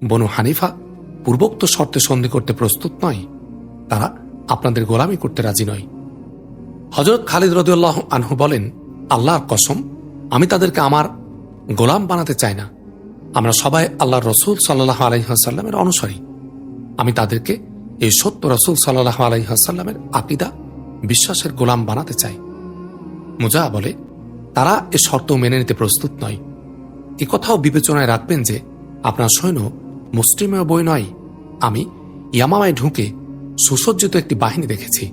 বনু হানিফা পূর্বোক্ত শর্তে সন্ধি করতে প্রস্তুত নয়, তারা আপনাদের গোলামি করতে রাজি নয়। হযরত খালিদ রাদিয়াল্লাহু আনহু বলেন, আল্লাহর কসম, আমি তাদেরকে আমার গোলাম বানাতে চাই না। আমরা সবাই আল্লাহর রসুল সাল্লাল্লাহু আলাইহি ওয়াসাল্লামের অনুসারী। আমি তাদেরকে এই সত্য রসুল সাল্লাল্লাহু আলাইহি ওয়াসাল্লামের আকীদা বিশ্বাসের গোলাম বানাতে চাই। মুজাহ বলে, তারা এ শর্ত মেনে নিতে প্রস্তুত নয়। এ কথাও বিবেচনায় রাখবেন যে আপনার সৈন্য মুসলিমের বই নয়। আমি ইয়ামামায় ঢুকে সুসজ্জিত একটি বাহিনী দেখেছি,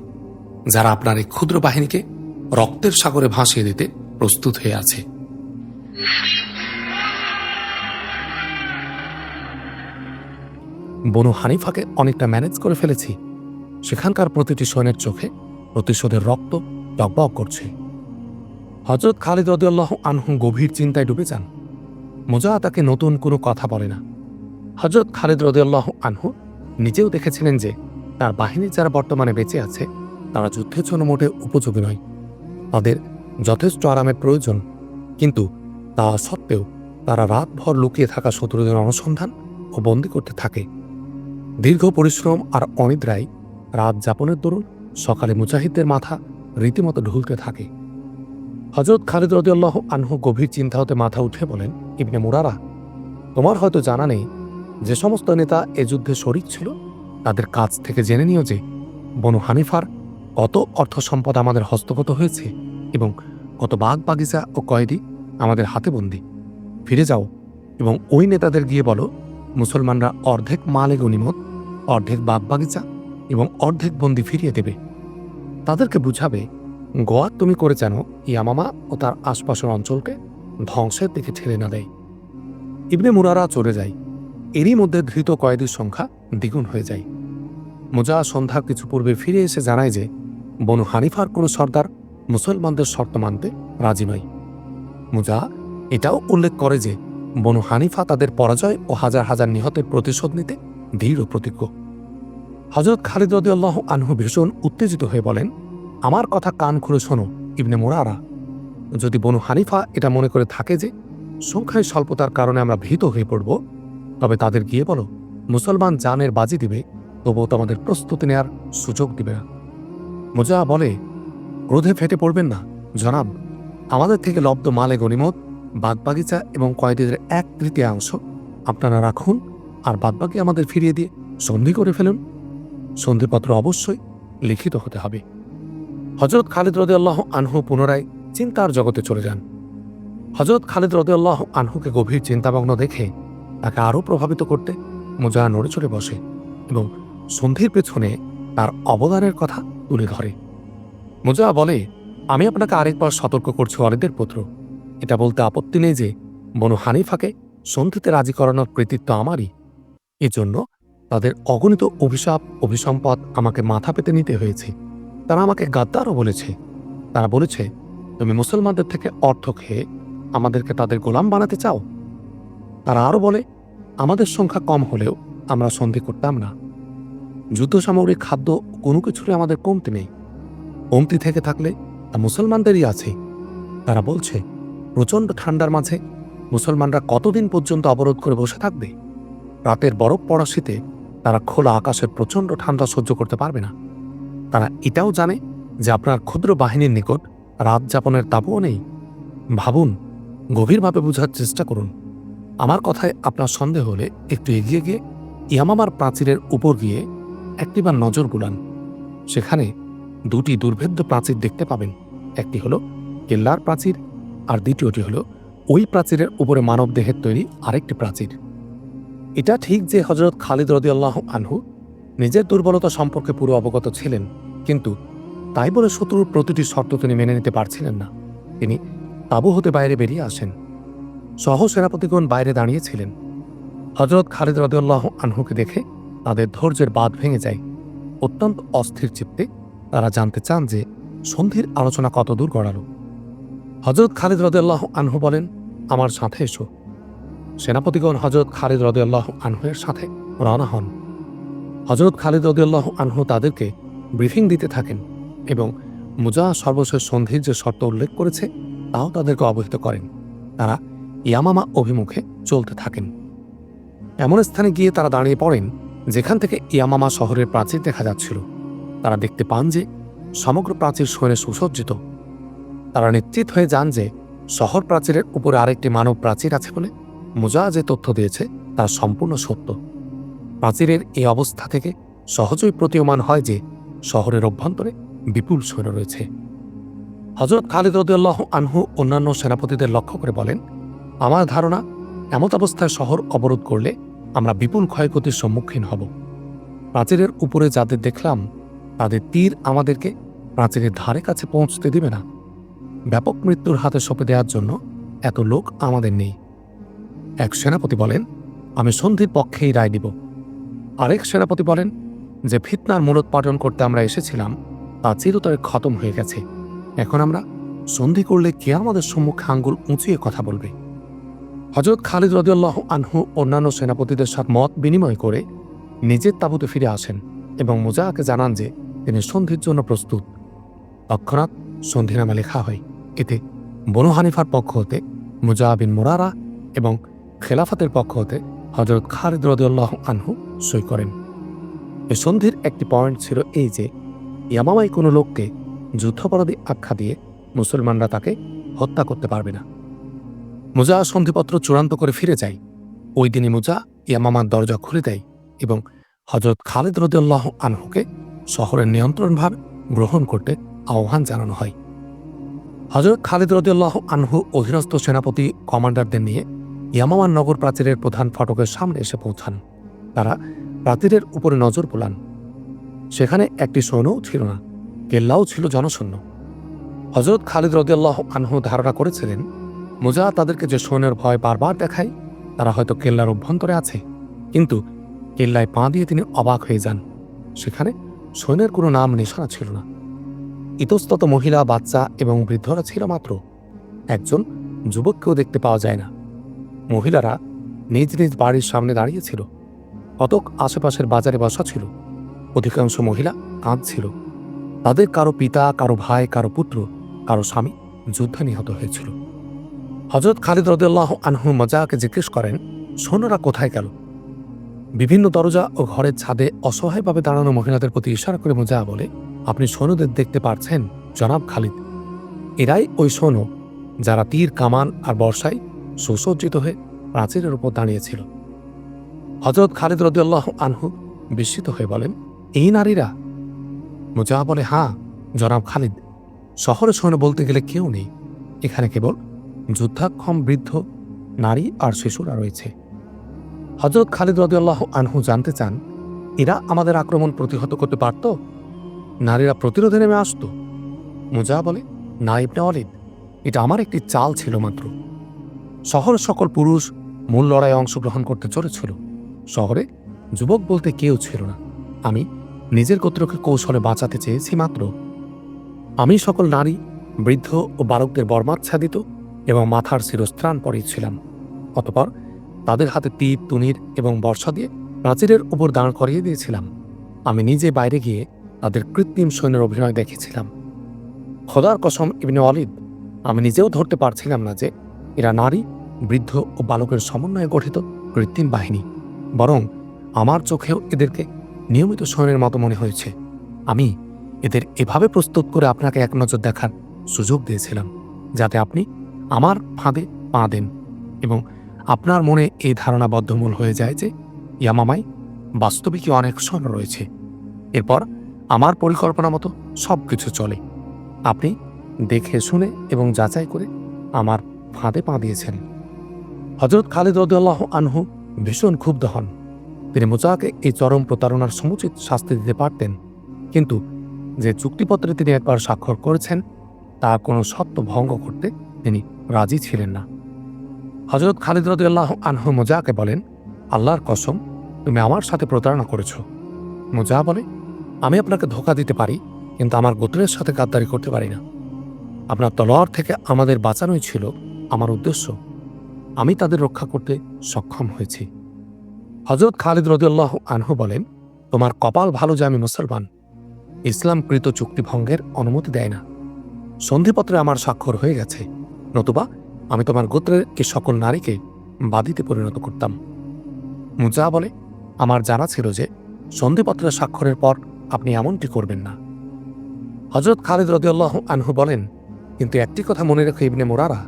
যারা আপনার এই ক্ষুদ্র বাহিনীকে রক্তের সাগরে ভাসিয়ে দিতে প্রস্তুত হয়ে আছে। বনু হানিফাকে অনেকটা ম্যানেজ করে ফেলেছি। সেখানকার প্রতিটি সৈন্যের চোখে প্রতিশোধের রক্ত টগবগ করছে। হযরত খালিদ রাদিয়াল্লাহু আনহু গভীর চিন্তায় ডুবে যান। মুজাহ তাকে নতুন কোনো কথা বলে না। হযরত খালিদ রাদিয়াল্লাহু আনহু নিজেও দেখেছিলেন যে তার বাহিনী যারা বর্তমানে বেঁচে আছে তারা যুদ্ধের জন্য মোটে উপযোগী নয়। তাদের যথেষ্ট আরামের প্রয়োজন, কিন্তু তা সত্ত্বেও তারা রাতভর লুকিয়ে থাকা শত্রুদের অনুসন্ধান ও বন্দী করতে থাকে। দীর্ঘ পরিশ্রম আর অনিদ্রায় রাত যাপনের দরুন সকালে মুজাহিদদের মাথা রীতিমতো ঢুলতে থাকে। হযরত খালিদ রাদিয়াল্লাহু আনহু গভীর চিন্তা হতে মাথা উঠে বলেন, ইবনে মুরারা, তোমার হয়তো জানা নেই যে সমস্ত নেতা এ যুদ্ধে শরিক ছিল তাদের কাছ থেকে জেনে নিও যে বনু হানিফার কত অর্থ সম্পদ আমাদের হস্তগত হয়েছে এবং কত বাগ বাগিচা ও কয়েদি আমাদের হাতে বন্দী। ফিরে যাও এবং ওই নেতাদের গিয়ে বলো, মুসলমানরা অর্ধেক মালে গনিমত, অর্ধেক বাগ বাগিচা এবং অর্ধেক বন্দী ফিরিয়ে দেবে। তাদেরকে বুঝাবে, গোয়া তুমি করে যেন ইয়ামামা ও তার আশপাশের অঞ্চলকে ধ্বংসের দিকে ঠেলে না দেয়। ইবনে মুরারা চলে যায়। এরই মধ্যে ধৃত কয়েদির সংখ্যা দ্বিগুণ হয়ে যায়। মুজাহ সন্ধ্যার কিছু পূর্বে ফিরে এসে জানায় যে বনু হানিফার কোনো সর্দার মুসলমানদের শর্ত মানতে রাজি নয়। মুজাহ এটাও উল্লেখ করে যে বনু হানিফা তাদের পরাজয় ও হাজার হাজার নিহতের প্রতিশোধ নিতে দৃঢ় প্রতিজ্ঞ। হযরত খালিদ রাদিয়াল্লাহু আনহু ভীষণ উত্তেজিত হয়ে বলেন, আমার কথা কান খুলে শোনো ইবনে মুরারা। যদি বনু হানিফা এটা মনে করে থাকে যে সংখ্যায় স্বল্পতার কারণে আমরা ভীত হয়ে পড়ব, তবে তাদের গিয়ে বলো, মুসলমান জানের বাজি দিবে, তবুও তোমাদের প্রস্তুতি নেয়ার সুযোগ দিবে না। মুজাহ বলে, ক্রোধে ফেটে পড়বেন না জনাব। আমাদের থেকে লব্ধ মালে গনিমত, বাগবাগিচা এবং কয়েদিদের 1/3 আপনারা রাখুন, আর বাদবাকি আমাদের ফিরিয়ে দিয়ে সন্ধি করে ফেলুন। সন্ধিপত্র অবশ্যই লিখিত হতে হবে। হযরত খালিদ রাদিয়াল্লাহু আনহু পুনরায় চিন্তার জগতে চলে যান। হযরত খালিদ রাদিয়াল্লাহু আনহুকে গভীর চিন্তামগ্ন দেখে তাকে আরও প্রভাবিত করতে মুজাহ নড়ে চড়ে বসে এবং সন্ধির পেছনে তার অবদানের কথা তুলে ধরে। মুজাহ বলে, আমি আপনাকে আরেকবার সতর্ক করছি ওয়ালিদের পুত্র, এটা বলতে আপত্তি নেই যে বনু হানিফাকে সন্ধিতে রাজি করানোর কৃতিত্ব আমারই। এজন্য তাদের অগণিত অভিশাপ অভিসম্পদ আমাকে মাথা পেতে নিতে হয়েছে। তারা আমাকে গাদ্দারও বলেছে। তারা বলেছে, তুমি মুসলমানদের থেকে অর্থ খেয়ে আমাদেরকে তাদের গোলাম বানাতে চাও। তারা আরও বলে, আমাদের সংখ্যা কম হলেও আমরা সন্ধি করতাম না। যুদ্ধ সামগ্রী, খাদ্য কোনো কিছুরই আমাদের কমতি নেই। কমতি থেকে থাকলে তা মুসলমানদেরই আছে। তারা বলছে, প্রচণ্ড ঠান্ডার মাঝে মুসলমানরা কতদিন পর্যন্ত অবরোধ করে বসে থাকবে? রাতের বরফ পড়া শীতে তারা খোলা আকাশের প্রচণ্ড ঠান্ডা সহ্য করতে পারবে না। তারা এটাও জানে যে আপনার ক্ষুদ্র বাহিনীর নিকট রাত যাপনের তাবুও নেই। ভাবুন, গভীরভাবে বোঝার চেষ্টা করুন। আমার কথায় আপনার সন্দেহ হলে একটু এগিয়ে গিয়ে ইয়ামামার প্রাচীরের উপর গিয়ে একটিবার নজর বুলান। সেখানে 2টি দুর্ভেদ্য প্রাচীর দেখতে পাবেন। একটি হলো কেল্লার প্রাচীর, আর দ্বিতীয়টি হলো ওই প্রাচীরের উপরে মানবদেহের তৈরি আরেকটি প্রাচীর। এটা ঠিক যে হযরত খালিদ রাদিয়াল্লাহু আনহু নিজের দুর্বলতা সম্পর্কে পুরো অবগত ছিলেন, কিন্তু তাই বলে শত্রুর প্রতিটি শর্ত তিনি মেনে নিতে পারছিলেন না। তিনি তাঁবু হতে বাইরে বেরিয়ে আসেন। সহ সেনাপতিগণ বাইরে দাঁড়িয়েছিলেন। হযরত খালিদ রাদিয়াল্লাহু আনহুকে দেখে তাদের ধৈর্যের বাঁধ ভেঙে যায়। অত্যন্ত অস্থির চিত্তে তারা জানতে চান যে সন্ধির আলোচনা কতদূর গড়ালো। হযরত খালিদ রাদিয়াল্লাহু আনহু বলেন, আমার সাথে এসো। সেনাপতিগণ হযরত খালিদ রাদিয়াল্লাহু আনহুর সাথে রওনা হন। হযরত খালিদ রাদিয়াল্লাহু আনহু তাদেরকে ব্রিফিং দিতে থাকেন এবং মুজাহ সর্বশেষ সন্ধির যে শর্ত উল্লেখ করেছে তাও তাদেরকে অবহিত করেন। তারা ইয়ামামা অভিমুখে চলতে থাকেন। এমন স্থানে গিয়ে তারা দাঁড়িয়ে পড়েন যেখান থেকে ইয়ামামা শহরের প্রাচীর দেখা যাচ্ছিল। তারা দেখতে পান যে সমগ্র প্রাচীর সৈন্যে সুসজ্জিত। তারা নিশ্চিত হয়ে যান যে শহর প্রাচীরের উপরে আরেকটি মানব প্রাচীর আছে বলে মুজা যে তথ্য দিয়েছে তা সম্পূর্ণ সত্য। প্রাচীরের এই অবস্থা থেকে সহজেই প্রতীয়মান হয় যে শহরের অভ্যন্তরে বিপুল সৈন্য রয়েছে। হযরত খালিদ রাদিয়াল্লাহু আনহু অন্যান্য সেনাপতিদের লক্ষ্য করে বলেন, আমার ধারণা এমত অবস্থায় শহর অবরোধ করলে আমরা বিপুল ক্ষয়ক্ষতির সম্মুখীন হব। প্রাচীরের উপরে যাদের দেখলাম তাদের তীর আমাদেরকে প্রাচীরের ধারে কাছে পৌঁছতে দিবে না। ব্যাপক মৃত্যুর হাতে সঁপে দেওয়ার জন্য এত লোক আমাদের নেই। এক সেনাপতি বলেন, আমি সন্ধির পক্ষেই রায় দিব। আরেক সেনাপতি বলেন যে ফিতনার মূলোৎপাটন করতে আমরা এসেছিলাম তা চিরতরে খতম হয়ে গেছে। এখন আমরা সন্ধি করলে কে আমাদের সম্মুখে আঙ্গুল উঁচিয়ে কথা বলবে? হযরত খালিদ রাদিয়াল্লাহু আনহু অন্যান্য সেনাপতিদের সাথে মত বিনিময় করে নিজের তাঁবুতে ফিরে আসেন এবং মুজাকে জানান যে তিনি সন্ধির জন্য প্রস্তুত। তৎক্ষণাৎ সন্ধিনামা লেখা হয়। এতে বনু হানিফার পক্ষ হতে মুজা বিন মুরারা এবং খেলাফতের পক্ষ হতে হযরত খালিদ রাদিয়াল্লাহু আনহু সই করেন। এই সন্ধির একটি পয়েন্ট ছিল এই যে ইয়ামামায় কোনো লোককে যুদ্ধাপরাধী আখ্যা দিয়ে মুসলমানরা তাকে হত্যা করতে পারবে না। মুজা সন্ধিপত্র চূড়ান্ত করে ফিরে যায়। ওই দিনই মুজা ইয়ামামার দরজা খুলে দেয় এবং হযরত খালিদ রাদিয়াল্লাহু আনহুকে শহরের নিয়ন্ত্রণভার গ্রহণ করতে আহ্বান জানানো হয়। হযরত খালিদ রাদিয়াল্লাহু আনহু অধীনস্থ সেনাপতি কমান্ডারদের নিয়ে ইয়ামামার নগর প্রাচীরের প্রধান ফটকের সামনে এসে পৌঁছান। তারা প্রাচীরের উপরে নজর বোলান। সেখানে একটি সৈন্যও ছিল না, কেল্লাও ছিল জনশূন্য। হযরত খালিদ রাদিয়াল্লাহু আনহু ধারণা করেছিলেন মুজা তাদেরকে যে সৈন্যের ভয় বারবার দেখায় তারা হয়তো কেল্লার অভ্যন্তরে আছে, কিন্তু কেল্লায় পা দিয়ে তিনি অবাক হয়ে যান। সেখানে সৈন্যের কোনো নাম নিশানা ছিল না। ইতস্তত মহিলা, বাচ্চা এবং বৃদ্ধরা ছিল মাত্র। একজন যুবককেও দেখতে পাওয়া যায় না। মহিলারা নিজ নিজ বাড়ির সামনে দাঁড়িয়েছিল। কতক আশেপাশের বাজারে বসা ছিল। অধিকাংশ মহিলা কাঁদছিল। তাদের কারো পিতা, কারো ভাই, কারো পুত্র, কারো স্বামী যুদ্ধে নিহত হয়েছিল। হযরত খালিদ রাদিয়াল্লাহু আনহু মুজাকে জিজ্ঞেস করেন, সৈন্যরা কোথায় গেল? বিভিন্ন দরজা ও ঘরের ছাদে অসহায়ভাবে দাঁড়ানো মহিলাদের প্রতি ইশারা করে মুজা বলে, আপনি সৈন্যদের দেখতে পারছেন জনাব খালিদ? এরাই ওই সৈন্য যারা তীর, কামান আর বর্ষায় সুসজ্জিত হয়ে প্রাচীরের উপর দাঁড়িয়েছিল। হযরত খালিদ রাদিয়াল্লাহু আনহু বিস্মিত হয়ে বলেন, এই নারীরা? মুজা বলে, হ্যাঁ জনাব খালিদ, শহরে সৈন্য বলতে গেলে কেউ নেই। এখানে কেবল যুদ্ধাক্ষম বৃদ্ধ, নারী আর শিশুরা রয়েছে। হযরত খালিদ রাদিয়াল্লাহু আনহু জানতে চান, এরা আমাদের আক্রমণ প্রতিহত করতে পারত? নারীরা প্রতিরোধে নেমে আসত? মুজা বলে, না ইবনে ওয়ালিদ, এটা আমার একটি চাল ছিল মাত্র। শহরের সকল পুরুষ মূল লড়াইয়ে অংশগ্রহণ করতে চলেছিল। শহরে যুবক বলতে কেউ ছিল না। আমি নিজের গোত্রকে কৌশলে বাঁচাতে চেয়েছি মাত্র। আমি সকল নারী, বৃদ্ধ ও বালকদের বর্মাচ্ছাদিত এবং মাথার শিরস্ত্রাণ পরিয়েছিলাম। অতঃপর তাদের হাতে তীর, তুনির এবং বর্ষা দিয়ে প্রাচীরের উপর দাঁড় করিয়ে দিয়েছিলাম। আমি নিজে বাইরে গিয়ে তাদের কৃত্রিম সৈন্যের অভিনয় দেখেছিলাম। খোদার কসম ইবনে ওয়ালিদ, আমি নিজেও ধরতে পারছিলাম না যে এরা নারী, বৃদ্ধ ও বালকের সমন্বয়ে গঠিত কৃত্রিম বাহিনী। বরং আমার চোখেও এদেরকে নিয়মিত সৈন্যের মতো মনে হয়েছে। আমি এদের এভাবে প্রস্তুত করে আপনাকে এক নজর দেখার সুযোগ দিয়েছিলাম, যাতে আপনি আমার ফাঁদে পা দেন এবং আপনার মনে এই ধারণা বদ্ধমূল হয়ে যায় যে ইয়ামামায় বাস্তবিকই অনেক সৈন্য রয়েছে। এরপর আমার পরিকল্পনা মতো সব কিছু চলে। আপনি দেখে শুনে এবং যাচাই করে আমার ফাঁদে পা দিয়েছেন। হযরত খালিদ রাদিয়াল্লাহু আনহু ভীষণ ক্ষুব্ধ হন। তিনি মুজাকে এই চরম প্রতারণার সমুচিত শাস্তি দিতে পারতেন, কিন্তু যে চুক্তিপত্রে তিনি একবার স্বাক্ষর করেছেন তা কোনো শর্ত ভঙ্গ করতে তিনি রাজি ছিলেন না। হযরত খালিদ রাদিয়াল্লাহু আনহু মুজাকে বলেন, আল্লাহর কসম, তুমি আমার সাথে প্রতারণা করেছ। মুজা বলে, আমি আপনাকে ধোঁকা দিতে পারি, কিন্তু আমার গোত্রের সাথে গাদ্দারি করতে পারি না। আপনার তলোয়ার থেকে আমাদের বাঁচানোই ছিল আমার উদ্দেশ্য। আমি তাদের রক্ষা করতে সক্ষম হয়েছি। হযরত খালিদ রাদিয়াল্লাহু আনহু বলেন, তোমার কপাল ভালো যে আমি মুসলমান। ইসলামকৃত চুক্তি ভঙ্গের অনুমতি দেয় না। সন্ধিপত্রে আমার স্বাক্ষর হয়ে গেছে, নতুবা আমি তোমার গোত্রের এই সকল নারীকে বাদীতে পরিণত করতাম। মুজা বলে, আমার জানা ছিল যে সন্ধিপত্রের স্বাক্ষরের পর আপনি এমনটি করবেন না। হযরত খালিদ রাদিয়াল্লাহু আনহু বলেন, কিন্তু একটি কথা মনে রেখো ইবনে মুরারা,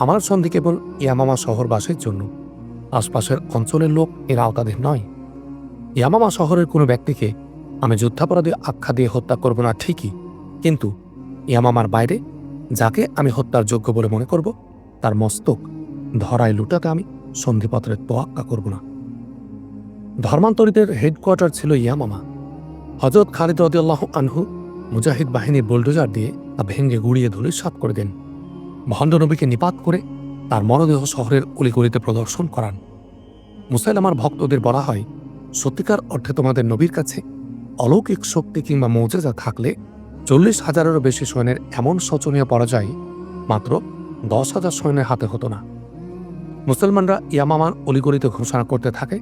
আমার সন্ধি কেবল ইয়ামামা শহরবাসীর জন্য, আশপাশের অঞ্চলের লোক এর আওতাধীন নয়। ইয়ামামা শহরের কোনো ব্যক্তিকে আমি যুদ্ধাপরাধী আখ্যা দিয়ে হত্যা করব না ঠিকই, কিন্তু ইয়ামামার বাইরে যাকে আমি হত্যার যোগ্য বলে মনে করব তার মস্তক ধরায় লুটাতে আমি সন্ধিপত্রের তোয়াক্কা করব না। ধর্মান্তরিতের হেডকোয়ার্টার ছিল ইয়ামামা। হযরত খালিদ রাদিয়াল্লাহু আনহু মুজাহিদ বাহিনীর বুলডোজার দিয়ে তা ভেঙে গুড়িয়ে ধূলিসাৎ করে দেন। ভণ্ড নবীকে নিপাত করে তার মরদেহ শহরের অলিগলিতে প্রদর্শন করান। মুসাইলামার ভক্তদের বলা হয়, সত্যিকার অর্থে তোমাদের নবীর কাছে অলৌকিক শক্তি কিংবা মৌজেজা থাকলে 40,000-এরও বেশি সৈন্যের এমন শোচনীয় পরাজয় মাত্র 10,000 সৈন্যের হাতে হতো না। মুসলমানরা ইয়ামামার অলিগলিতে ঘোষণা করতে থাকে,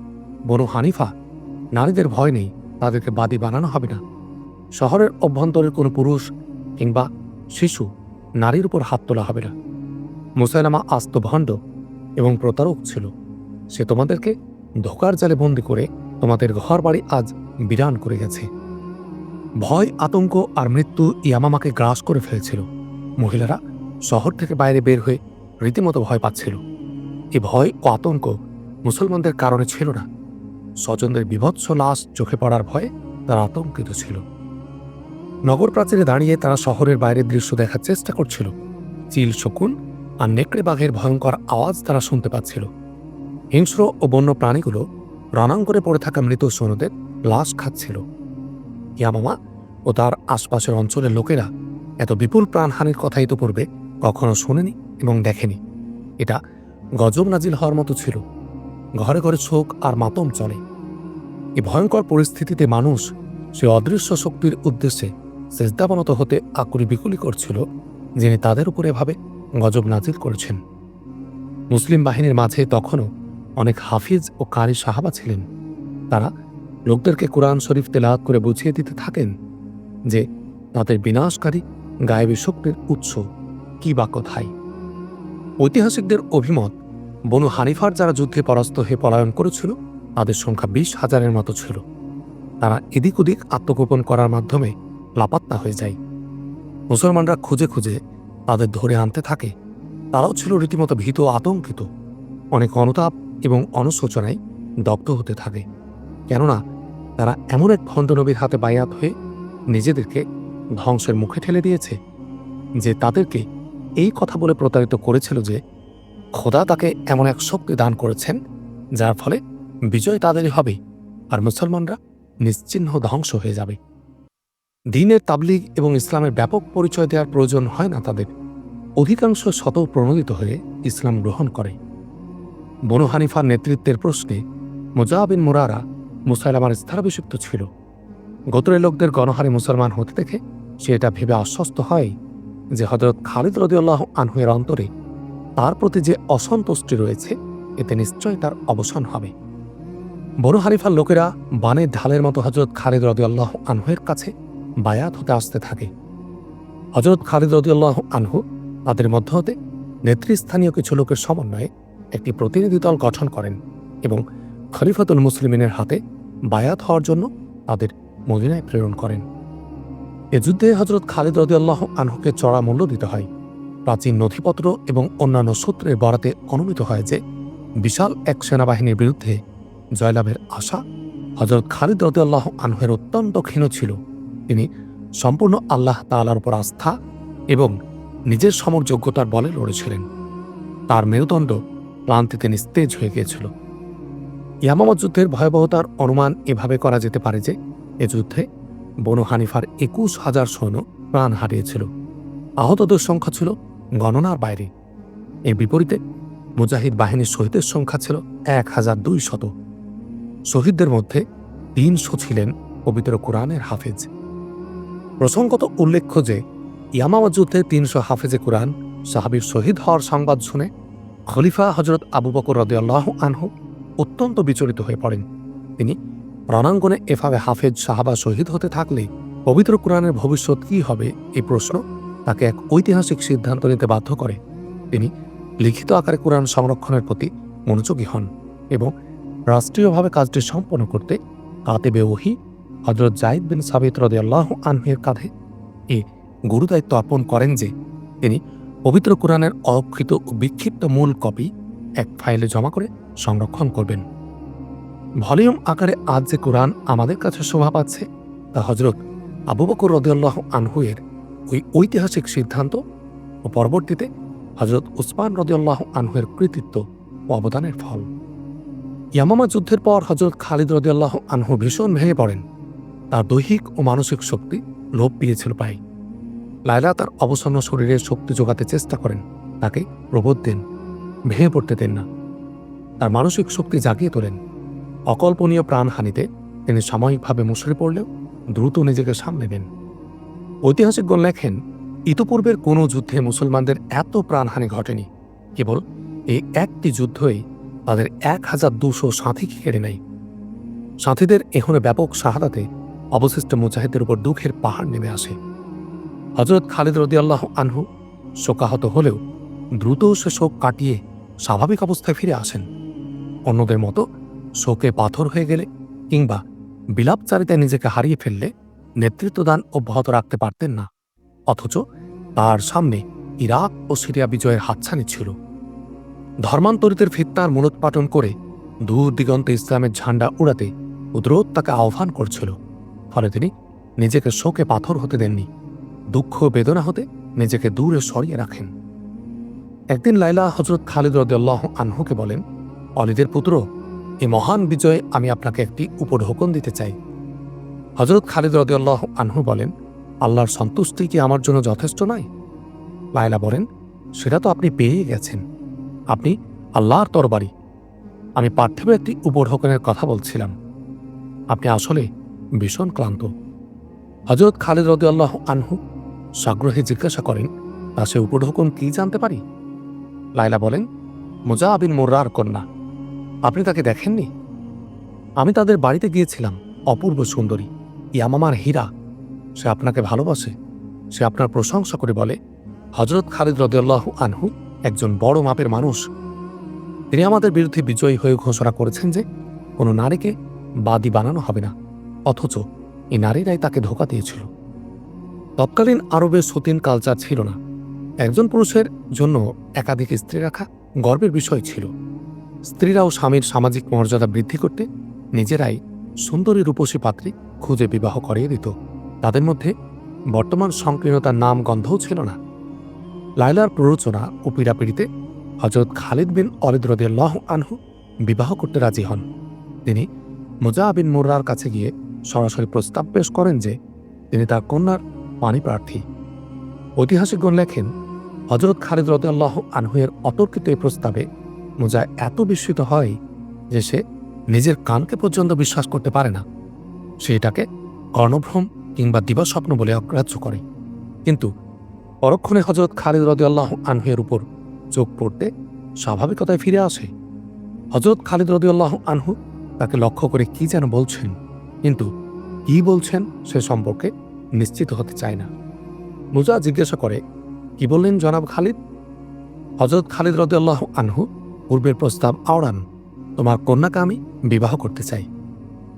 বনু হানিফা, নারীদের ভয় নেই, তাদেরকে বাদী বানানো হবে না। শহরের অভ্যন্তরের কোনো পুরুষ কিংবা শিশু নারীর উপর হাত তোলা হবে না। মুসাইলামা আস্ত ভণ্ড এবং প্রতারক ছিল। সে তোমাদেরকে ধোকার জালে বন্দী করে তোমাদের ঘর বাড়ি আজ বিরান করে গেছে। ভয়, আতঙ্ক আর মৃত্যু ইয়ামামাকে গ্রাস করে ফেলেছিল। মহিলারা শহর থেকে বাইরে বের হয়ে রীতিমতো ভয় পাচ্ছিল। এই ভয় ও আতঙ্ক মুসলমানদের কারণে ছিল না, স্বজনদের বিভৎস লাশ চোখে পড়ার ভয়ে তারা আতঙ্কিত ছিল। নগর প্রাচীরে দাঁড়িয়ে তারা শহরের বাইরের দৃশ্য দেখার চেষ্টা করছিল। চিল, শকুন আর নেকড়ে বাঘের ভয়ঙ্কর আওয়াজ তারা শুনতে পাচ্ছিল। হিংস্র ও বন্য প্রাণীগুলো রণাঙ্গনে পড়ে থাকা মৃত সৈন্যদের লাশ খাচ্ছিল। ইয়ামামা ও তার আশপাশের অঞ্চলের লোকেরা এত বিপুল প্রাণহানির কথা ইতোপূর্বে কখনো শোনেনি এবং দেখেনি। এটা গজব নাজিল হওয়ার মতো ছিল। ঘরে ঘরে শোক আর মাতম চলে। এই ভয়ঙ্কর পরিস্থিতিতে মানুষ সে অদৃশ্য শক্তির উদ্দেশ্যে সেজদাবনত হতে আকুলি বিকুলি করছিল, যিনি তাদের উপর এভাবে গজব নাজিল করেছেন। মুসলিম বাহিনীর মাঝে তখনও অনেক হাফিজ ও কারি সাহাবা ছিলেন। তারা লোকদেরকে কোরআন শরীফ তেলাওয়াত করে বুঝিয়ে দিতে থাকেন যে তাদের বিনাশকারী গায়েবী শক্তির উৎস কি বা কোথায়। ঐতিহাসিকদের অভিমত, বনু হানিফার যারা যুদ্ধে পরাস্ত হয়ে পলায়ন করেছিল তাদের সংখ্যা 20,000-এর মতো ছিল। তারা এদিক ওদিক আত্মগোপন করার মাধ্যমে লাপাত্তা হয়ে যায়। মুসলমানরা খুঁজে খুঁজে তাদের ধরে আনতে থাকে। তারাও ছিল রীতিমতো ভীত ও আতঙ্কিত। অনেক অনুতাপ এবং অনুশোচনায় দগ্ধ হতে থাকে, কেননা তারা এমন এক ভণ্ড নবীর হাতে বায়াত হয়ে নিজেদেরকে ধ্বংসের মুখে ঠেলে দিয়েছে, যে তাদেরকে এই কথা বলে প্রতারিত করেছিল যে খোদা তাকে এমন এক শক্তি দান করেছেন যার ফলে বিজয় তাদেরই হবে আর মুসলমানরা নিশ্চিহ্ন ধ্বংস হয়ে যাবে। দ্বীনের তাবলীগ এবং ইসলামের ব্যাপক পরিচয় দেওয়ার প্রয়োজন হয় না তাদের। অধিকাংশ স্বতঃপ্রণোদিত হয়ে ইসলাম গ্রহণ করে। বনু হানিফার নেতৃত্বের প্রশ্নে মুজা বিন মুরারা মুসাইলামার স্থলাভিষিক্ত ছিল। গোত্রের লোকদের গণহারে মুসলমান হতে দেখে সে এটা ভেবে আশ্বস্ত হয় যে হযরত খালিদ রাদিয়াল্লাহু আনহু-এর অন্তরে তার প্রতি যে অসন্তুষ্টি রয়েছে এতে নিশ্চয় তার অবসান হবে। বনু হানিফার লোকেরা বানের ঢালের মতো হযরত খালিদ রাদিয়াল্লাহু আনহু-এর কাছে বায়াত হতে আসতে থাকে। হযরত খালিদ রাদিয়াল্লাহু আনহু তাদের মধ্য হতে নেতৃস্থানীয় কিছু লোকের সমন্বয়ে একটি প্রতিনিধি দল গঠন করেন এবং খলিফাতুল মুসলিমিনের হাতে বায়াত হওয়ার জন্য তাদের মদিনায় প্রেরণ করেন। এ যুদ্ধে হযরত খালিদ রাদিয়াল্লাহু আনহুকে চড়া মূল্য দিতে হয়। প্রাচীন নথিপত্র এবং অন্যান্য সূত্রের বরাতে অনুমিত হয় যে বিশাল এক সেনাবাহিনীর বিরুদ্ধে জয়লাভের আশা হযরত খালিদ রাদিয়াল্লাহু আনহুর অত্যন্ত ক্ষীণ ছিল। তিনি সম্পূর্ণ আল্লাহ তাআলার উপর আস্থা এবং নিজের সমরযোগ্যতার বলে লড়েছিলেন। তার মেরুদণ্ড ক্লান্তিতে নিস্তেজ হয়ে গিয়েছিল। ইয়ামামা যুদ্ধের ভয়াবহতার অনুমান এভাবে করা যেতে পারে যে এ যুদ্ধে বনু হানিফার 21,000 সৈন্য প্রাণ হারিয়েছিল। আহতদের সংখ্যা ছিল গণনার বাইরে। এর বিপরীতে মুজাহিদ বাহিনীর শহীদের সংখ্যা ছিল 1,200। শহীদদের মধ্যে 300 ছিলেন পবিত্র কোরআনের হাফেজ। প্রসঙ্গত উল্লেখ্য যে ইয়ামামা যুদ্ধে 300 হাফেজে কোরআন সাহাবীর শহীদ হওয়ার সংবাদ শুনে খলিফা হযরত আবু বকর রাদিয়াল্লাহু আনহু অত্যন্ত বিচলিত হয়ে পড়েন। তিনি রণাঙ্গনে এভাবে হাফেজ সাহাবা শহীদ হতে থাকলে পবিত্র কোরআনের ভবিষ্যৎ কী হবে এই প্রশ্ন তাকে এক ঐতিহাসিক সিদ্ধান্ত নিতে বাধ্য করে। তিনি লিখিত আকারে কোরআন সংরক্ষণের প্রতি মনোযোগী হন এবং রাষ্ট্রীয়ভাবে কাজটি সম্পন্ন করতে কাতেবে ওহী হযরত যায়েদ বিন সাবিত রাদিয়াল্লাহু আনহু-এর কাঁধে এ গুরুদায়িত্ব অর্পণ করেন যে তিনি পবিত্র কোরআনের অক্ষিত ও বিক্ষিপ্ত মূল কপি এক ফাইলে জমা করে সংরক্ষণ করবেন। ভলিউম আকারে আজ যে কোরআন আমাদের কাছে শোভা পাচ্ছে তা হযরত আবু বকর রাদিয়াল্লাহু আনহু-এর ওই ঐতিহাসিক সিদ্ধান্ত ও পরবর্তীতে হযরত উসমান রাদিয়াল্লাহু আনহু-এর কৃতিত্ব ও অবদানের ফল। ইয়ামামা যুদ্ধের পর হযরত খালিদ রাদিয়াল্লাহু আনহু ভীষণ ভেঙে পড়েন। তার দৈহিক ও মানসিক শক্তি লোপ পেয়েছিল প্রায়। লায়লা তার অবসন্ন শরীরে শক্তি যোগাতে চেষ্টা করেন, তাকে প্রবোধ দেন, ভেঙে পড়তে দেন না, তার মানসিক শক্তি জাগিয়ে তোলেন। অকল্পনীয় প্রাণহানিতে তিনি সাময়িকভাবে মুষড়ে পড়লেও দ্রুত নিজেকে সামলে নেন। ঐতিহাসিকগণ লেখেন, ইতোপূর্বের কোনো যুদ্ধে মুসলমানদের এত প্রাণহানি ঘটেনি। কেবল এই একটি যুদ্ধই তাদের 1200 সাথীকে কেড়ে নেয়। সাথীদের এখানে ব্যাপক শাহাদাতে অবশিষ্ট মুজাহিদের উপর দুঃখের পাহাড় নেমে আসে। হযরত খালিদ রাদিয়াল্লাহু আনহু শোকাহত হলেও দ্রুত সে শোক কাটিয়ে স্বাভাবিক অবস্থায় ফিরে আসেন। অন্যদের মতো শোকে পাথর হয়ে গেলে কিংবা বিলাপচারিতায় নিজেকে হারিয়ে ফেললে নেতৃত্বদান অব্যাহত রাখতে পারতেন না। অথচ তার সামনে ইরাক ও সিরিয়া বিজয়ের হাতছানি ছিল। ধর্মান্তরিতের ফিতনার মূলোৎপাটন করে দূর দিগন্তে ইসলামের ঝান্ডা উড়াতে উদ্রোত তাকে আহ্বান করছিল। ফলে তিনি নিজেকে শোকে পাথর হতে দেননি, দুঃখ বেদনা হতে নিজেকে দূরে সরিয়ে রাখেন। একদিন লায়লা হযরত খালিদ রাদিয়াল্লাহু আনহুকে বলেন, অলিদের পুত্র, এই মহান বিজয়ে আমি আপনাকে একটি উপঢৌকন দিতে চাই। হযরত খালিদ রাদিয়াল্লাহু আনহু বলেন, আল্লাহর সন্তুষ্টি কি আমার জন্য যথেষ্ট নয়? লায়লা বলেন, সেটা তো আপনি পেয়ে গেছেন। আপনি আল্লাহর তরবারি। আমি পার্থিব একটি উপঢৌকনের কথা বলছিলাম। আপনি আসলে ভীষণ ক্লান্ত। হযরত খালিদ রাদিয়াল্লাহু আনহু সাগ্রহে জিজ্ঞাসা করেন, তা সে উপঢৌকন কি জানতে পারি? লায়লা বলেন, মুজা বিন মুররার কন্যা। আপনি তাকে দেখেননি? আমি তাদের বাড়িতে গিয়েছিলাম। অপূর্ব সুন্দরী, ইয়ামামার হীরা। সে আপনাকে ভালোবাসে। সে আপনার প্রশংসা করে বলে, হযরত খালিদ রাদিয়াল্লাহু আনহু একজন বড় মাপের মানুষ। তিনি আমাদের বিরুদ্ধে বিজয়ী হয়ে ঘোষণা করেছেন যে কোনো নারীকে বাদী বানানো হবে না। অথচ এই নারীরাই তাকে ধোঁকা দিয়েছিল। তৎকালীন আরবে সতীন কালচার ছিল না। একজন পুরুষের জন্য একাধিক স্ত্রী রাখা গর্বের বিষয় ছিল। স্ত্রীরাও স্বামীর সামাজিক মর্যাদা বৃদ্ধি করতে নিজেরাই সুন্দরী রূপসী পাত্রী খুঁজে বিবাহ করিয়ে দিত। তাদের মধ্যে বর্তমান সংকীর্ণতার নাম গন্ধও ছিল না। লায়লার প্ররোচনা ও পীড়াপিড়িতে হযরত খালিদ বিন ওলীদ রাদিয়াল্লাহু আনহু বিবাহ করতে রাজি হন। তিনি মুজা বিন মুররার কাছে গিয়ে সরাসরি প্রস্তাব পেশ করেন যে তিনি তার কন্যার পানি প্রার্থী। ঐতিহাসিকগণ লেখেন, হযরত খালিদ রাদিয়াল্লাহু আনহু-এর অতর্কিত এই প্রস্তাবে মুজা এত বিস্মিত হয় যে সে নিজের কানকে পর্যন্ত বিশ্বাস করতে পারে না। সে এটাকে কর্ণভ্রম কিংবা দিবাস্বপ্ন বলে অগ্রাহ্য করে। কিন্তু পরক্ষণে হযরত খালিদ রাদিয়াল্লাহু আনহু-এর উপর চোখ পড়তে স্বাভাবিকতায় ফিরে আসে। হযরত খালিদ রাদিয়াল্লাহু আনহু তাকে লক্ষ্য করে কি যেন বলছেন, কিন্তু কি বলছেন সে সম্পর্কে নিশ্চিত হতে চায় না। মুজা জিজ্ঞাসা করে, কি বললেন জনাব খালিদ? হযরত খালিদ রাদিয়াল্লাহু আনহু পূর্বের প্রস্তাব আওড়ান, তোমার কন্যাকে আমি বিবাহ করতে চাই।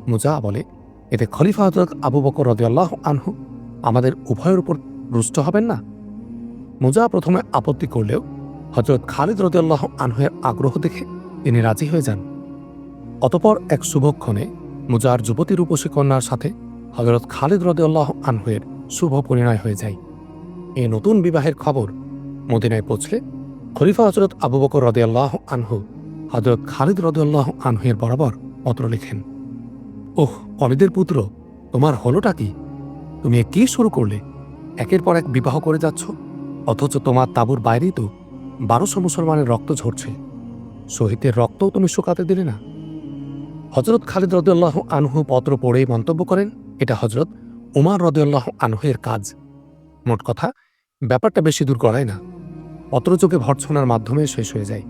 মুজা বলে, এতে খলিফা হযরত আবু বকর রাদিয়াল্লাহু আনহু আমাদের উভয়ের উপর রুষ্ট হবেন না? মুজা প্রথমে আপত্তি করলেও হযরত খালিদ রাদিয়াল্লাহু আনহু-এর আগ্রহ দেখে তিনি রাজি হয়ে যান। অতঃপর এক শুভক্ষণে মুজার যুবতী রূপসী কন্যার সাথে হযরত খালিদ রাদিয়াল্লাহু আনহু-এর শুভ পরিণয় হয়ে যায়। এই নতুন বিবাহের খবর মদিনায় পৌঁছলে খলিফা হযরত আবু বকর রাদিয়াল্লাহু আনহু হযরত খালিদ রাদিয়াল্লাহু আনহু-এর বরাবর পত্র লিখেন, ওহ ওলীদের পুত্র, তোমার হলোটা কি? তুমি কি শুরু করলে? একের পর এক বিবাহ করে যাচ্ছ, অথচ তোমার তাঁবুর বাইরেই তো 1200 মুসলমানের রক্ত ঝরছে। শহীদের রক্তও তুমি শুকাতে দিলে না। হযরত খালিদ রাদিয়াল্লাহু আনহু পত্র পড়েই মন্তব্য করেন, এটা হযরত উমর রাদিয়াল্লাহু আনহু-এর কাজ। মোট কথা, ব্যাপারটা বেশি দূর গড়ায় না, পত্রযোগে ভর্ৎসনার মাধ্যমে শেষ হয়ে যায়।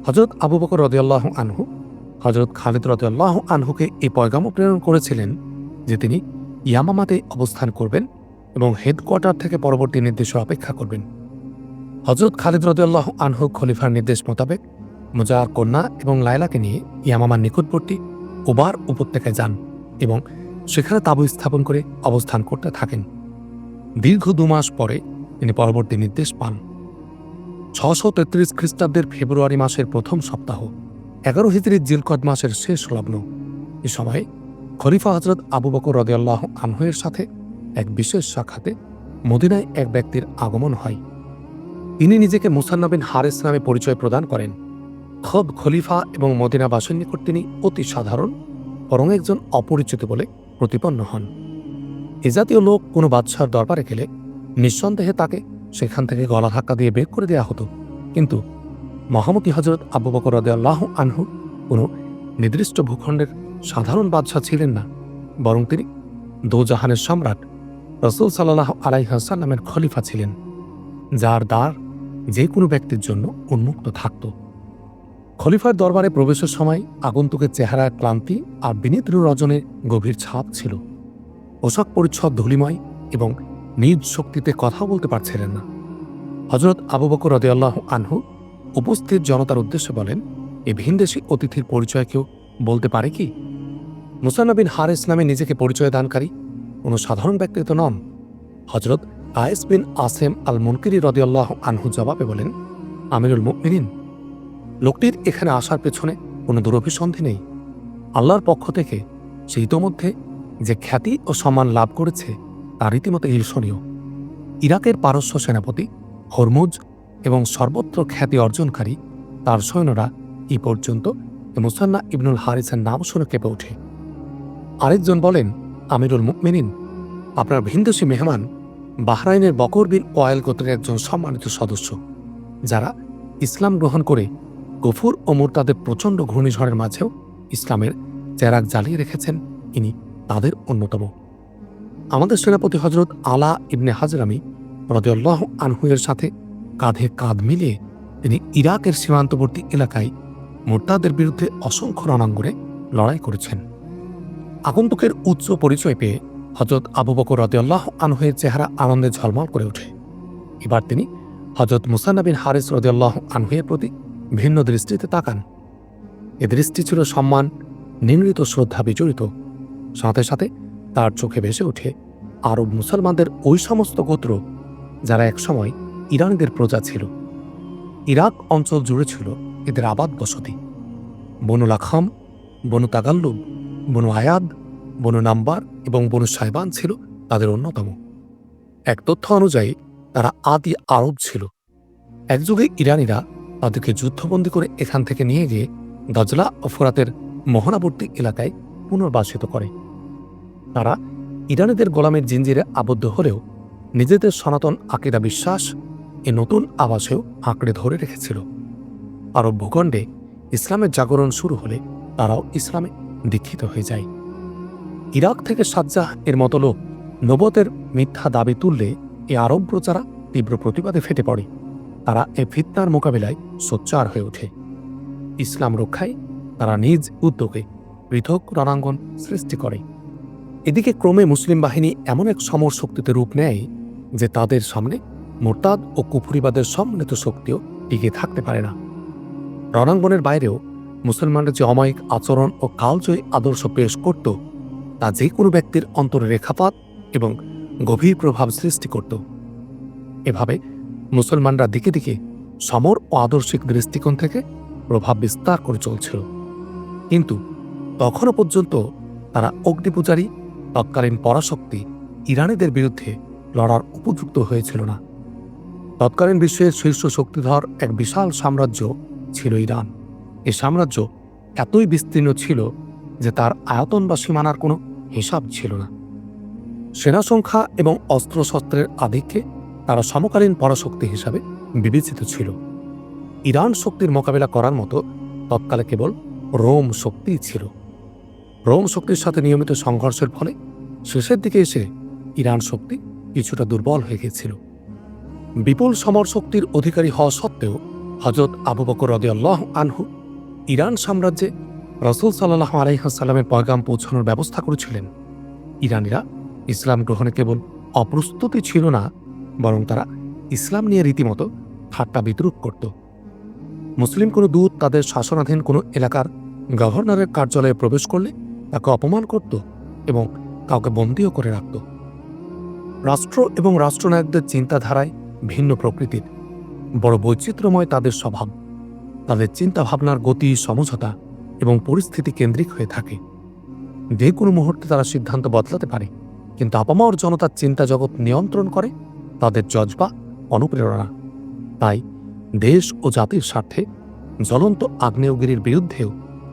হযরত আবু বকর রাদিয়াল্লাহু আনহু হযরত খালিদ রাদিয়াল্লাহু আনহুকে এই পয়গামও প্রেরণ করেছিলেন যে তিনি ইয়ামামাতে অবস্থান করবেন এবং হেডকোয়ার্টার থেকে পরবর্তী নির্দেশের অপেক্ষা করবেন। হযরত খালিদ রাদিয়াল্লাহু আনহু খলিফার নির্দেশ মোতাবেক মুজার কন্যা এবং লায়লাকে নিয়ে ইয়ামামার নিকটবর্তী ওবার উপত্যকায় যান এবং সেখানে তাঁবু স্থাপন করে অবস্থান করতে থাকেন। দীর্ঘ 2 মাস পরে তিনি পরবর্তী নির্দেশ পান। 633 খ্রিস্টাব্দের ফেব্রুয়ারি মাসের প্রথম সপ্তাহ, 11 হিজরির জিলকদ মাসের শেষ লগ্ন। এ সময় খলিফা হযরত আবু বকর রাদিয়াল্লাহু আনহু এর সাথে এক বিশেষ সাক্ষাতে মদিনায় এক ব্যক্তির আগমন হয়। তিনি নিজেকে মুসান্না বিন হারিস নামে পরিচয় প্রদান করেন। খোদ খলিফা এবং মদিনাবাসীর নিকট তিনি অতি সাধারণ বরং একজন অপরিচিত বলে প্রতিপন্ন হন। এ জাতীয় লোক কোনো বাদশার দরবারে গেলে নিঃসন্দেহে তাকে সেখান থেকে গলা ধাক্কা দিয়ে বের করে দেওয়া হতো। কিন্তু মহামতি হযরত আবু বকর রাদিয়াল্লাহু আনহু কোনো নির্দিষ্ট ভূখণ্ডের সাধারণ বাদশাহ ছিলেন না, বরং তিনি দোজাহানের সম্রাট রাসূল সাল্লাল্লাহু আলাইহি ওয়াসাল্লামের খলিফা ছিলেন, যার দ্বার যে কোনো ব্যক্তির জন্য উন্মুক্ত থাকত। খলিফার দরবারে প্রবেশের সময় আগন্তুকের চেহারায় ক্লান্তি আর বিনিদ্র রজনে গভীর ছাপ ছিল। পোশাক পরিচ্ছদ ধূলিময় এবং নিজ শক্তিতে কথা বলতে পারছিলেন না। হযরত আবু বকর রাদিয়াল্লাহু আনহু উপস্থিত জনতার উদ্দেশ্যে বলেন, এই ভিনদেশী অতিথির পরিচয় কেউ বলতে পারে কি? মুসান্না বিন হারিস নামে নিজেকে পরিচয় দানকারী কোনো সাধারণ ব্যক্তি তো নন। হযরত কায়েস বিন আসেম আল মুনকিরি রাদিয়াল্লাহু আনহু জবাবে বলেন, আমিরুল মুমিনিন, লোকটির এখানে আসার পেছনে কোনো দুরভিসন্ধি নেই। আল্লাহর পক্ষ থেকে সে ইতোমধ্যে যে খ্যাতি ও সম্মান লাভ করেছে তা রীতিমতো ঈর্ষণীয়। ইরাকের পারস্য সেনাপতি হরমুজ এবং সর্বত্র খ্যাতি অর্জনকারী তার সৈন্যরা এই পর্যন্ত মুসান্না ইবনুল হারিসের নাম শুনে কেঁপে ওঠে। আরেকজন বলেন, আমিরুল মুমিনিন, আপনার ভিনদেশী মেহমান বাহরাইনের বকর বিন ওয়াইল গোত্রের একজন সম্মানিত সদস্য, যারা ইসলাম গ্রহণ করে গফুর ও মুরতাদের প্রচণ্ড ঘূর্ণিঝড়ের মাঝেও ইসলামের চেরাগ জ্বালিয়ে রেখেছেন, ইনি তাদের অন্যতম। আমাদের সেনাপতি হযরত আলা ইবনে হাজরামি রাদিয়াল্লাহু আনহু এর সাথে কাঁধে কাঁধ মিলিয়ে তিনি ইরাকের সীমান্তবর্তী এলাকায় মুরতাদের বিরুদ্ধে অসংখ্য রণাঙ্গনে লড়াই করেছেন। আগন্তুকের উচ্চ পরিচয় পেয়ে হযরত আবু বকর রাদিয়াল্লাহু আনহু এর চেহারা আনন্দে ঝলমল করে ওঠে। এবার তিনি হযরত মুসান্না বিন হারিস রাদিয়াল্লাহু আনহু এর প্রতি ভিন্ন দৃষ্টিতে তাকান। এ দৃষ্টি ছিল সম্মান, নির্ণীত শ্রদ্ধা বিজড়িত। সাথে সাথে তার চোখে ভেসে ওঠে আরব মুসলমানদের ওই সমস্ত গোত্র যারা একসময় ইরানীদের প্রজা ছিল। ইরাক অঞ্চল জুড়ে ছিল এদের আবাদ বসতি। বনু লাখাম, বনু তাগাল্লুব, বনু আয়াদ, বনু নাম্বার এবং বনু সাইবান ছিল তাদের অন্যতম। এক তথ্য অনুযায়ী তারা আদি আরব ছিল। একযুগে ইরানীরা তাদেরকে যুদ্ধবন্দী করে এখান থেকে নিয়ে গিয়ে দাজলা ও ফোরাতের মোহনাবর্তী এলাকায় পুনর্বাসিত করে। তারা ইরানীদের গোলামের জিঞ্জিরে আবদ্ধ হলেও নিজেদের সনাতন আকীদা বিশ্বাস এ নতুন আবাসেও আঁকড়ে ধরে রেখেছিল। আরব ভূখণ্ডে ইসলামের জাগরণ শুরু হলে তারাও ইসলামে দীক্ষিত হয়ে যায়। ইরাক থেকে সাজ্জাহ এর মতো লোক নবতের মিথ্যা দাবি তুললে এ আরব প্রজারা তীব্র প্রতিবাদে ফেটে পড়ে। তারা এ ফিতনার মোকাবিলায় সোচ্চার হয়ে ওঠে। ইসলাম রক্ষায় তারা নিজ উদ্যোগে পৃথক রণাঙ্গন সৃষ্টি করে। এদিকে ক্রমে মুসলিম বাহিনী এমন এক সমর শক্তিতে রূপ নেয় যে তাদের সামনে মুরতাদ ও কুফরিবাদের সম্মিলিত শক্তিও টিকে থাকতে পারে না। রণাঙ্গনের বাইরেও মুসলমানরা যে অমায়িক আচরণ ও কালজয়ী আদর্শ পেশ করত তা যে কোনো ব্যক্তির অন্তরে রেখাপাত এবং গভীর প্রভাব সৃষ্টি করত। এভাবে মুসলমানরা দিকে দিকে সমর ও আদর্শিক দৃষ্টিকোণ থেকে প্রভাব বিস্তার করে চলছিল। কিন্তু তখনও পর্যন্ত তারা অগ্নিপূজারী তৎকালীন পরাশক্তি ইরানীদের বিরুদ্ধে লড়ার উপযুক্ত হয়েছিল না। তৎকালীন বিশ্বের শীর্ষ শক্তিধর এক বিশাল সাম্রাজ্য ছিল ইরান। এই সাম্রাজ্য এতই বিস্তীর্ণ ছিল যে তার আয়তন বা সীমানার কোনো হিসাব ছিল না। সেনা সংখ্যা এবং অস্ত্রশস্ত্রের আধিক্যে তারা সমকালীন পরাশক্তি হিসাবে বিবেচিত ছিল। ইরান শক্তির মোকাবিলা করার মতো তৎকালে কেবল রোম শক্তিই ছিল। রোম শক্তির সাথে নিয়মিত সংঘর্ষের ফলে শেষের দিকে এসে ইরান শক্তি কিছুটা দুর্বল হয়ে গেছিল। বিপুল সমর শক্তির অধিকারী হওয়া সত্ত্বেও হযরত আবু বকর রাদিয়াল্লাহু আনহু ইরান সাম্রাজ্যে রাসূল সাল্লাল্লাহু আলাইহি ওয়াসাল্লামের পয়গাম পৌঁছানোর ব্যবস্থা করেছিলেন। ইরানীরা ইসলাম গ্রহণে কেবল অপ্রস্তুতই ছিল না, বরং তারা ইসলাম নিয়ে রীতিমতো ঠাট্টা বিদ্রূপ করত। মুসলিম কোনো দূত তাদের শাসনাধীন কোনো এলাকার গভর্নরের কার্যালয়ে প্রবেশ করলে তাকে অপমান করত এবং কাউকে বন্দীও করে রাখত। রাষ্ট্র এবং রাষ্ট্রনায়কদের চিন্তাধারায় ভিন্ন প্রকৃতির, বড় বৈচিত্র্যময় তাদের স্বভাব। তাদের চিন্তাভাবনার গতি, সমঝোতা এবং পরিস্থিতি কেন্দ্রিক হয়ে থাকে। যে কোনো মুহূর্তে তারা সিদ্ধান্ত বদলাতে পারে, কিন্তু আপামর জনতার চিন্তা জগৎ নিয়ন্ত্রণ করে তাদের জজবা, অনুপ্রেরণা। তাই দেশ ও জাতির স্বার্থে জ্বলন্ত আগ্নেয়গিরির বিরুদ্ধেও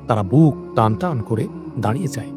তারা বুক টান টান করে দাঁড়িয়ে যায়।